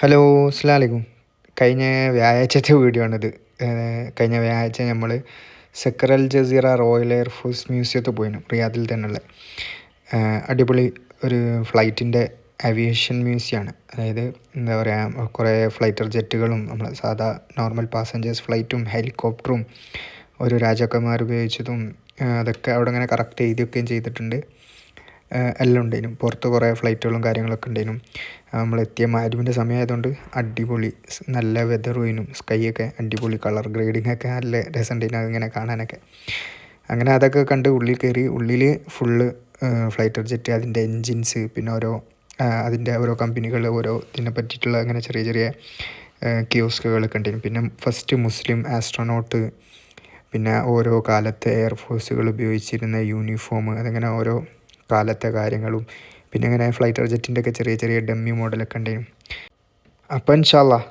Hello അസ്സലാമു അലൈക്കും. കഴിഞ്ഞ വ്യാഴാഴ്ചത്തെ വീഡിയോ ആണിത്. കഴിഞ്ഞ വ്യാഴാഴ്ച നമ്മൾ Saqr Al Jazirah Royal air force മ്യൂസിയത്തിൽ പോയിരുന്നു, റിയാദിൽ തന്നെയുള്ള അടിപൊളി ഒരു ഫ്ലൈറ്റിൻ്റെ ഏവിയേഷൻ മ്യൂസിയമാണ്. അതായത് എന്താ പറയുക, കുറേ ഫ്ലൈറ്റർ ജെറ്റുകളും നമ്മൾ സാധാ നോർമൽ പാസഞ്ചേഴ്സ് ഫ്ലൈറ്റും ഹെലികോപ്റ്ററും ഓരോ രാജാക്കന്മാർ ഉപയോഗിച്ചതും അതൊക്കെ അവിടെ ഇങ്ങനെ കറക്റ്റ് എഴുതിയൊക്കെയും ചെയ്തിട്ടുണ്ട്. എല്ലാം ഉണ്ടായിരുന്നു. പുറത്ത് കുറേ ഫ്ലൈറ്റുകളും കാര്യങ്ങളൊക്കെ ഉണ്ടായിരുന്നു. നമ്മളെത്തിയ മഗ്‌രിബിൻ്റെ സമയമായതുകൊണ്ട് അടിപൊളി നല്ല വെതറും സ്കൈയൊക്കെ അടിപൊളി കളർ ഗ്രേഡിങ് ഒക്കെ നല്ല രസമുണ്ടായിരുന്നു അതിങ്ങനെ കാണാനൊക്കെ. അങ്ങനെ അതൊക്കെ കണ്ട് ഉള്ളിൽ കയറി. ഉള്ളിൽ ഫുള്ള് ഫ്ലൈറ്റർ ജെറ്റ്, അതിൻ്റെ എൻജിൻസ്, പിന്നെ അതിൻ്റെ ഓരോ കമ്പനികൾ, ഓരോ ഇതിനെ പറ്റിയിട്ടുള്ള അങ്ങനെ ചെറിയ ചെറിയ കിയോസ്കുകളൊക്കെ ഉണ്ടായിരുന്നു. പിന്നെ ഫസ്റ്റ് മുസ്ലിം ആസ്ട്രോനോട്ട്, പിന്നെ ഓരോ കാലത്തെ എയർഫോഴ്സുകൾ ഉപയോഗിച്ചിരുന്ന യൂണിഫോം, അതങ്ങനെ ഓരോ കാലത്തെ കാര്യങ്ങളും, പിന്നെ ഇങ്ങനെ ഫ്ലൈറ്റർ ജെറ്റിൻ്റെ ഒക്കെ ചെറിയ ചെറിയ ഡമ്മി മോഡലൊക്കെ ഉണ്ടായിരുന്നു. അപ്പോൾ ഇൻഷാ അല്ലാഹ്